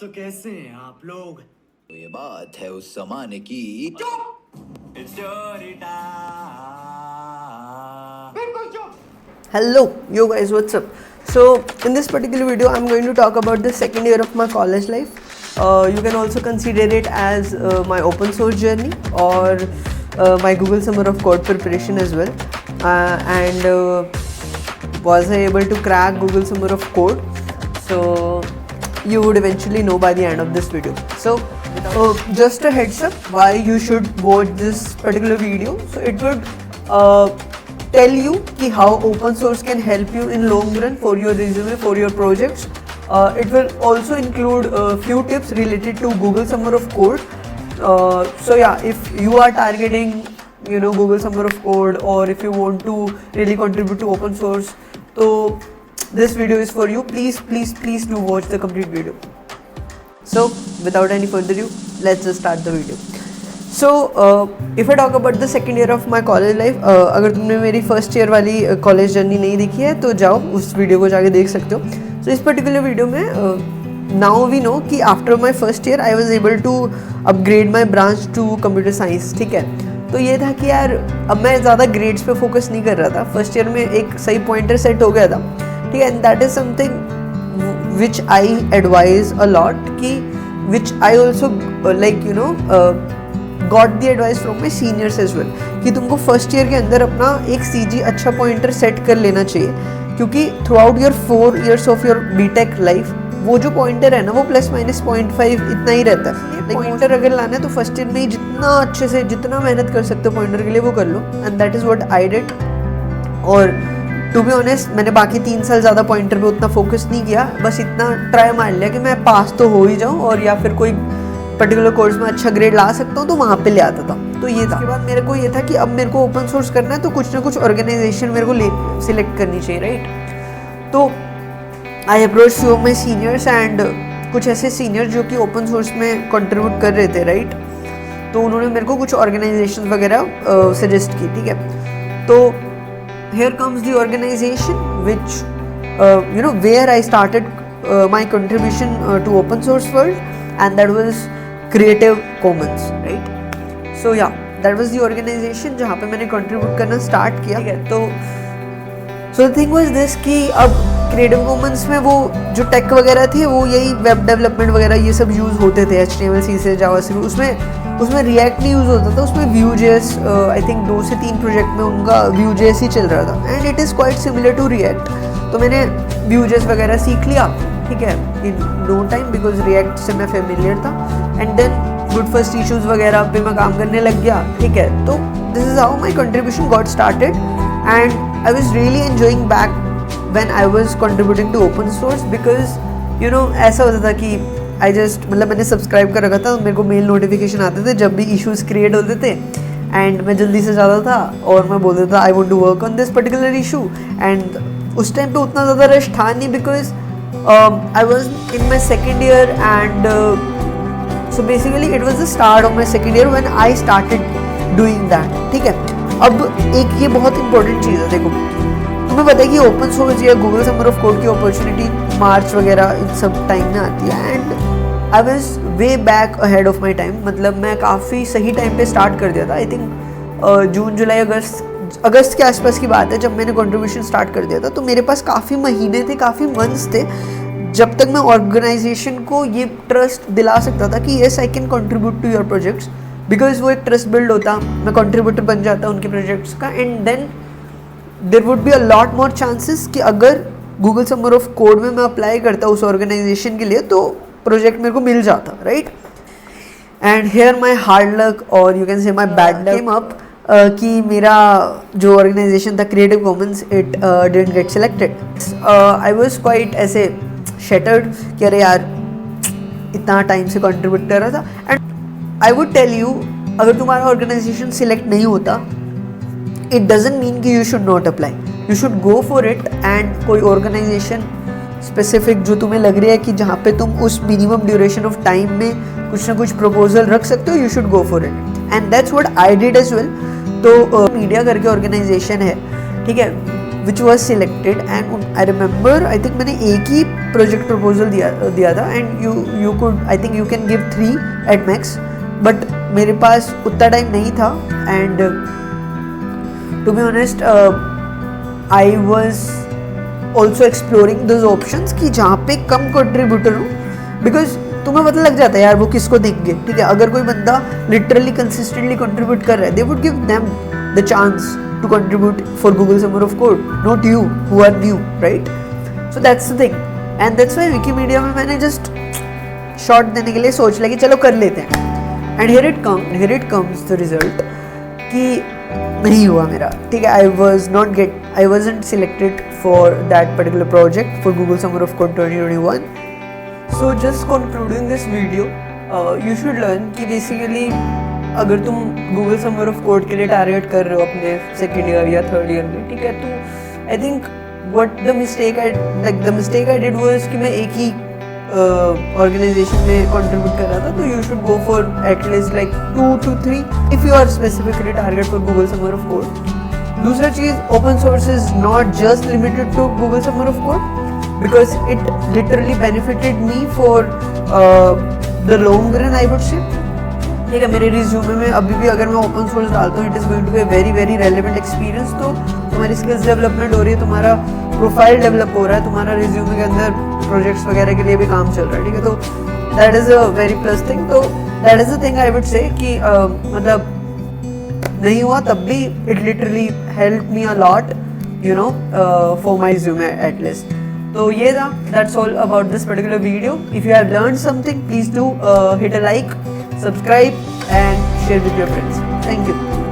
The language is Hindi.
तो कैसे हैं आप लोग? तो ये बात है उस जमाने की। It's story time. Hello, yo guys, what's up? So, in this particular video, I'm going to talk about the second year of my college life. You can also consider it as my open source journey or my Google Summer of Code preparation as well. Was I able to crack Google Summer of Code? So, you would eventually know by the end of this video. So, just a heads up why you should watch this particular video. So, it would tell you कि how open source can help you in long run for your resume, for your projects. It will also include a few tips related to Google Summer of Code. So yeah, if you are targeting, Google Summer of Code, or if you want to really contribute to open source, so this video is for you. Please do watch the complete video. So without any further ado, let's just start the video. So if I talk about the second year of my college life, अगर तुमने मेरी फर्स्ट ईयर वाली कॉलेज जर्नी नहीं देखी है तो जाओ उस वीडियो को जाके देख सकते हो. So इस पर्टिकुलर वीडियो में नाउ वी नो कि after my first year I was able to upgrade my branch to computer science. ठीक है, तो ये था कि यार अब मैं ज़्यादा ग्रेड्स पे फोकस नहीं कर रहा था. फर्स्ट ईयर में एक सही पॉइंटर सेट हो गया था. ठीक है, and that is something which I advise a lot कि which I also got the advice from my seniors as well कि तुमको फर्स्ट ईयर के अंदर अपना एक सीजी अच्छा पॉइंटर सेट कर लेना चाहिए, क्योंकि throughout your 4 years of your BTech life वो जो पॉइंटर है ना वो ±0.5 इतना ही रहता है. पॉइंटर अगर लाना है तो फर्स्ट ईयर में ही जितना अच्छे से जितना मेहनत कर सकते हो पॉइंटर के लिए वो कर लो, and that is what I did. और टू बी ऑनेस्ट मैंने बाकी 3 साल ज़्यादा पॉइंटर पे उतना फोकस नहीं किया, बस इतना ट्राई मार लिया कि मैं पास तो हो ही जाऊँ और या फिर कोई पर्टिकुलर कोर्स में अच्छा ग्रेड ला सकता हूँ तो वहाँ पे ले आता था. तो ये था. उसके बाद मेरे को ये था कि अब मेरे को ओपन सोर्स करना है तो कुछ ना कुछ ऑर्गेनाइजेशन मेरे को सिलेक्ट करनी चाहिए, राइट. तो I approach few of my seniors and कुछ ऐसे सीनियर्स जो कि ओपन सोर्स में कंट्रीब्यूट कर रहे थे, राइट. तो उन्होंने मेरे को कुछ ऑर्गेनाइजेशन वगैरह सजेस्ट की. ठीक है, तो here comes the organization which where I started my contribution to open source world, and that was Creative Commons, right. So yeah, that was the organization जहाँ पे मैंने contribute करना start किया. ठीक है, तो so the thing was this कि अब Creative Commons में वो जो टेक वगैरह थे वो यही वेब डेवलपमेंट वगैरह ये सब यूज़ होते थे, HTML, CSS, जावास्क्रिप्ट. उसमें रिएक्ट नहीं यूज़ होता था, उसमें Vue.js आई थिंक 2 से 3 प्रोजेक्ट में उनका Vue.js ही चल रहा था, and it is quite similar to React. तो मैंने Vue.js वगैरह सीख लिया. ठीक है, in no time because React से मैं फेमिलियर था, and then good first issues वगैरह पे मैं काम करने लग गया. ठीक है, तो this is how my contribution got started, and I was really enjoying back when I was contributing to open source, because ऐसा होता था कि आई जस्ट मैंने सब्सक्राइब कर रखा था, मेरे को मेल नोटिफिकेशन आते थे जब भी इश्यूज़ क्रिएट होते थे, एंड मैं जल्दी से जाता था और मैं बोलता था I want to work on this particular issue. And उस टाइम पे उतना ज़्यादा रश था नहीं because I was in my second year, and so basically it was the start of my second year when I started doing that. ठीक है, अब एक ये बहुत इंपॉर्टेंट चीज़ है. देखो तुम्हें पता है कि ओपन सोर्स या गूगल समर ऑफ कोड की अपॉर्चुनिटी मार्च वगैरह इन सब टाइम में आती है, and I was way back ahead of my time. मतलब मैं काफ़ी सही टाइम पे स्टार्ट कर दिया था. आई थिंक जून जुलाई अगस्त के आसपास की बात है जब मैंने कंट्रीब्यूशन स्टार्ट कर दिया था. तो मेरे पास काफ़ी महीने थे, काफ़ी मंथ्स थे जब तक मैं ऑर्गेनाइजेशन को ये ट्रस्ट दिला सकता था कि yes I can contribute to your projects, because वो एक ट्रस्ट बिल्ड होता, मैं कंट्रीब्यूटर बन जाता उनके प्रोजेक्ट्स का, and then there would be a lot more chances कि अगर गूगल समर ऑफ कोड में मैं अप्लाई करता उस ऑर्गेनाइजेशन के लिए तो प्रोजेक्ट मेरे को मिल जाता, right. And here my hard luck और you can say my bad luck came up कि मेरा जो ऑर्गेनाइजेशन था creative commons, it didn't get selected. I was quite ऐसे शटर्ड कि अरे यार इतना टाइम से कंट्रीब्यूट कर रहा था. And I would tell you अगर तुम्हारा ऑर्गेनाइजेशन सिलेक्ट नहीं होता इट डजेंट मीन कि you should not apply, you should go for it. And कोई ऑर्गेनाइजेशन स्पेसिफिक जो तुम्हें लग रहा है कि जहाँ पे तुम उस मिनिमम ड्यूरेशन ऑफ टाइम में कुछ ना कुछ प्रपोजल रख सकते हो, you should go for it, and that's what I did as well. तो मीडिया करके ऑर्गेनाइजेशन है, ठीक है, which was selected, and I remember I think मैंने एक ही प्रोजेक्ट प्रपोजल दिया था and you could I think you can give 3 at max, but मेरे पास उतना टाइम नहीं था and to be honest I was also exploring those options कि जहाँ पे कम कंट्रीब्यूटर हूँ, बिकॉज तुम्हें पता लग जाता है यार वो किसको देंगे, ठीक है। अगर कोई बंदा लिटरली कंसिस्टेंटली कंट्रीब्यूट कर रहा है, they would give them the chance to contribute for Google Summer of Code, not you who are new, right? So that's the thing, and that's why Wikimedia में मैंने just short देने के लिए सोच लिया कि चलो कर लेते हैं, and here it comes the result कि नहीं हुआ मेरा, ठीक है। I wasn't selected for that particular project for Google Summer of Code 2021. So just concluding this video, you should learn कि basically अगर तुम गूगल समर ऑफ कोड के लिए टारगेट कर रहे हो अपने सेकेंड ईयर या थर्ड ईयर में, ठीक है, तो I think the mistake I did was कि मैं एक ही ऑर्गेनाइजेशन में कंट्रीब्यूट कर रहा था, तो you should go for at least like 2 to 3 if you are specifically target for Google summer of code. दूसरा चीज़, open source is not just limited to Google summer of code because it literally benefited me for the long run, I would say, ठीक है। मेरे रिज्यूमे में अभी भी अगर मैं ओपन सोर्स डालता हूँ, it is going to be very very relevant experience, तो तुम्हारी स्किल्स डेवलपमेंट हो रही है, तुम्हारा प्रोफाइल डेवलप हो रहा है, तुम्हारा रिज्यूमे के अंदर प्रोजेक्ट्स वगैरह के लिए भी काम चल रहा है, ठीक है। तो that is a very plus thing, तो that is the thing I would say कि मतलब नहीं हुआ तब भी it literally help me a lot, you know, for my resume at least. तो ये था, that's all about this particular video. If you have learn something, please do hit a like, subscribe and share with your friends. Thank you.